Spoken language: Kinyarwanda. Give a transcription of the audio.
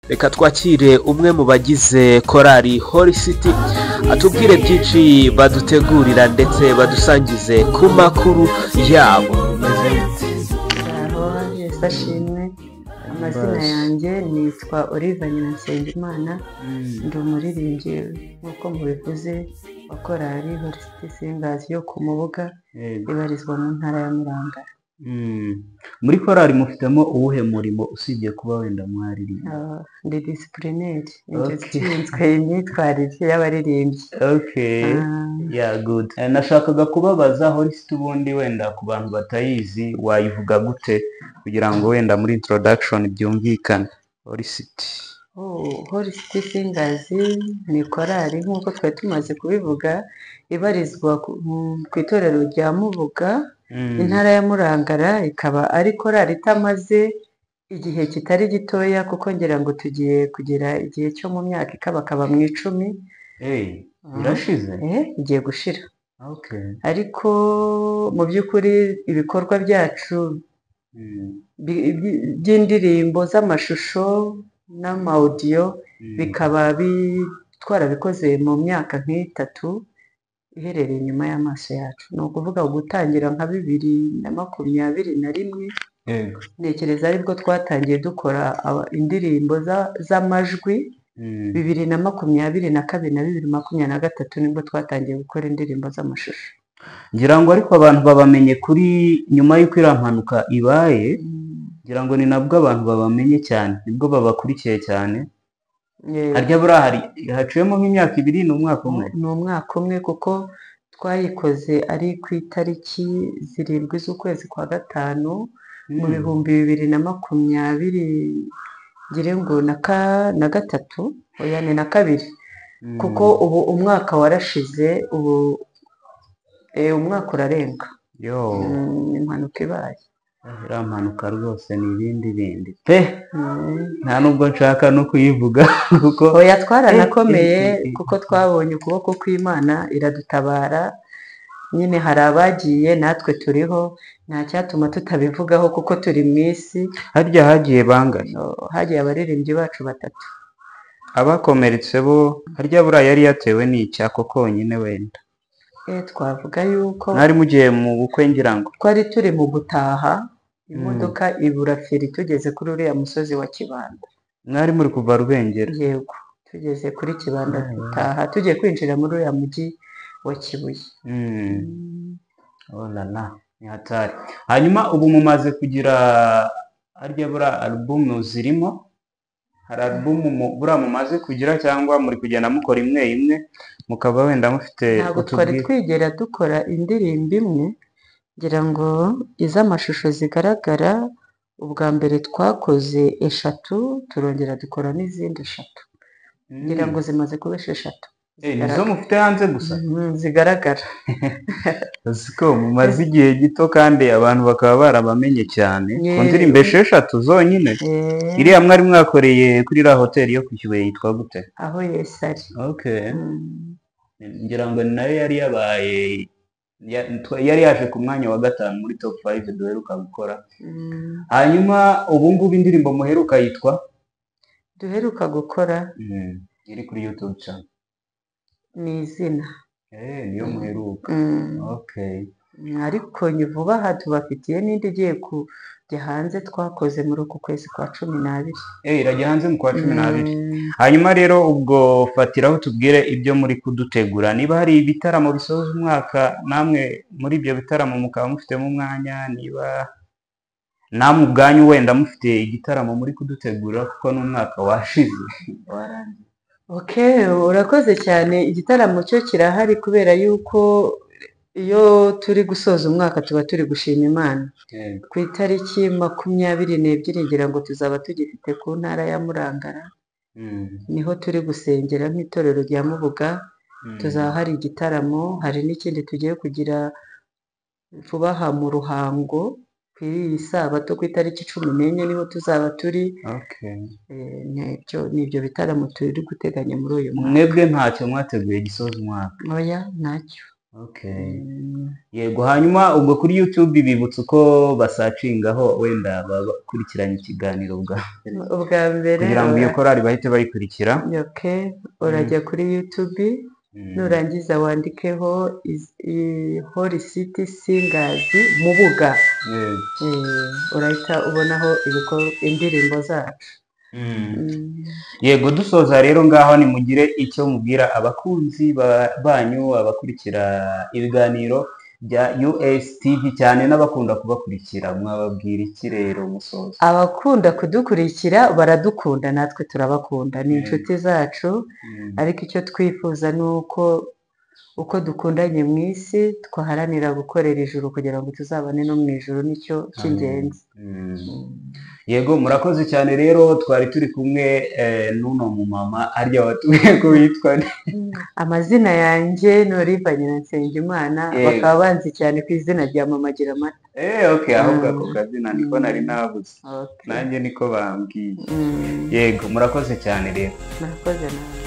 reka twakire umwe mu bagize korali Holy City atubwire byinshi badutegurira ndetse badusangize ku makuru yabo. Yesu ashimwe. Amazina yanjye nitwa Oliva Nyiransengimana, ndi umuririmbyi nk'uko mubivuze wa korali Holy City Singers yo ku Mubuga ibarizwa mu ntara ya Murangara. Muri korali mufitemo uwuhe murimo usibye kuba wenda mwaririmba? Ndi disiplineri, ninjye nshinzwe imyitwarire y'abaririmbyi. Good. Nashakaga kubabaza Holy City ubundi wenda ku bantu batayizi wayivuga gute kugira ngo wenda muri introduction byumvikane? Holy City. Holy City Singers ni korali nk'uko twari tumaze kubivuga ibarizwa ku itorero rya Mubuga, intara ya Murangara, ikaba ari korali itamaze igihe kitari gitoya kuko ngira ngo tugiye kugera igihe cyo mu myaka ikabakaba mu 10. Irashize? Igiye gushira. Ariko mu by'ukuri ibikorwa byacu by'indirimbo z'amashusho n'amaudio bikaba twarabikoze mu myaka nk'itatu iherereye inyuma y'amaso yacu. Ni ukuvuga gutangira nka 2021 ntekereza aribwo twatangiye dukora indirimbo z'amajwi. 2022 na 2023 nibwo twatangiye gukora indirimbo z'amashusho. Ngira ngo ariko abantu babamenye kuri nyuma y'uko irampanuka ibaye, ngira ngo ni nabwo abantu babamenye cyane, nibwo babakurikiye cyane. Harya burahari haciyemo nk'imyaka 2 n'umwaka umwe? Ni umwaka umwe kuko twayikoze ari ku itariki 7 z'ukwezi kwa gatanu mu 2020 ngire ngo na gatatu oya ni na kabiri, kuko ubu umwaka warashize, ubu umwaka urarenga. Impanuka ibaye. Irampanuka rwose ni ibindi pe, nta nubwo nshaka no kuyivuga kuko oya twaranakomeye kuko twabonye ukuboko kw'Imana iradutabara. Nyine hari abagiye, natwe turiho, nta cyatuma tutabivugaho kuko turi mu isi. Harya hagiye bangahe? Hagiye abaririmbyi bacu 3. Abakomeretse bo harya buriya yari yatewe n'icyako konyine wenda? Twavuga yuko mwari mugiye mu bukwe, ngira ngo twari turi mu gutaha, imodoka ibura feri tugeze kuri uriya musozi wa Kibanda. Mwari muri kuva Rubengera? Yego, tugeze kuri Kibanda dutaha tugiye kwinjira muri uriya mujyi wa Kibuye. Ni hatari. Hanyuma ubu mumaze kugira harya buriya album zirimo? Hari album buriya mumaze kugira cyangwa muri kugenda mukora imwe imwe mukaba wenda mufite? Ntabwo twari twigera dukora indirimbo imwe, ngira ngo iz'amashusho zigaragara ubwa mbere twakoze 3, turongera dukora n'izindi 3, ngira ngo zimaze kuba 6. Nizo mufite hanze gusa zigaragara? siko mumaze igihe gito kandi abantu bakaba barabamenye cyane ku ndirimbo 6 zonyine. Iriya mwari mwakoreye kuri la hoteli yo ku Kibuye yitwa gute? Aho Yesu ari. Ngira ngo nayo yari yabaye yari yaje ku mwanya wa 5 muri top 5 duheruka gukora. Hanyuma ubu ngubu indirimbo muheruka yitwa? Duheruka gukora iri kuri YouTube channel ni izina niyo muheruka. Ariko vuba aha tubafitiye n'indi igiye kujya hanze twakoze muri uku kwezi kwa 12. Irajya hanze mu kwa 12. Hanyuma rero ubwo fatiraho tubwire ibyo muri kudutegura, niba hari ibitaramo bisoza umwaka namwe muri ibyo bitaramo mukaba mufitemo umwanya, niba namwe ubwanyu wenda mufite igitaramo muri kudutegura kuko n'umwaka washize. Urakoze cyane. Igitaramo cyo kirahari kubera yuko iyo turi gusoza umwaka tuba turi gushima Imana. Ku itariki 22 ngira ngo tuzaba tugifite ku ntara ya Murangara, niho turi gusengera nk'itorero rya Mubuga. Tuzaba hari igitaramo, hari n'ikindi tugiye kugira vuba aha mu Ruhango ku Sabato ku itariki 14 niho tuzaba turi. Nibyo bitaramo turi guteganya muri uyu mwaka. Mwebwe ntacyo mwateguye gisoza umwaka? Oya ntacyo. yego hanyuma ubwo kuri YouTube bibutse uko basacingaho wenda bakurikiranye ikiganiro ubwa mbere kugira ngo iyo korali bahite bayikurikira. urajya kuri YouTube nurangiza wandikeho Holy City Singers Mubuga, urahita ubonaho indirimbo zacu. Yego dusoza rero ngaho nimugire icyo mubwira abakunzi banyu abakurikira ibiganiro bya USTV cyane n'abakunda kubakurikira, mwababwira iki rero musoza? Abakunda kudukurikira baradukunda, natwe turabakunda, ni inshuti zacu, ariko icyo twifuza ni uko dukundanye mu isi twaharanira gukorera ijuru kugira ngo tuzabane no mu ijuru, nicyo cy'ingenzi. Yego murakoze cyane rero, twari turi kumwe n'uno mumama arya watubwiye ko witwa amazina yanjye ni Oliva Nyiransengimana, bakaba banzi cyane ku izina rya Mama Giramata. Ahubwo ako kazina niko nari nabuze, nanjye niko bambwiye. Yego murakoze cyane rero. Murakoze nawe.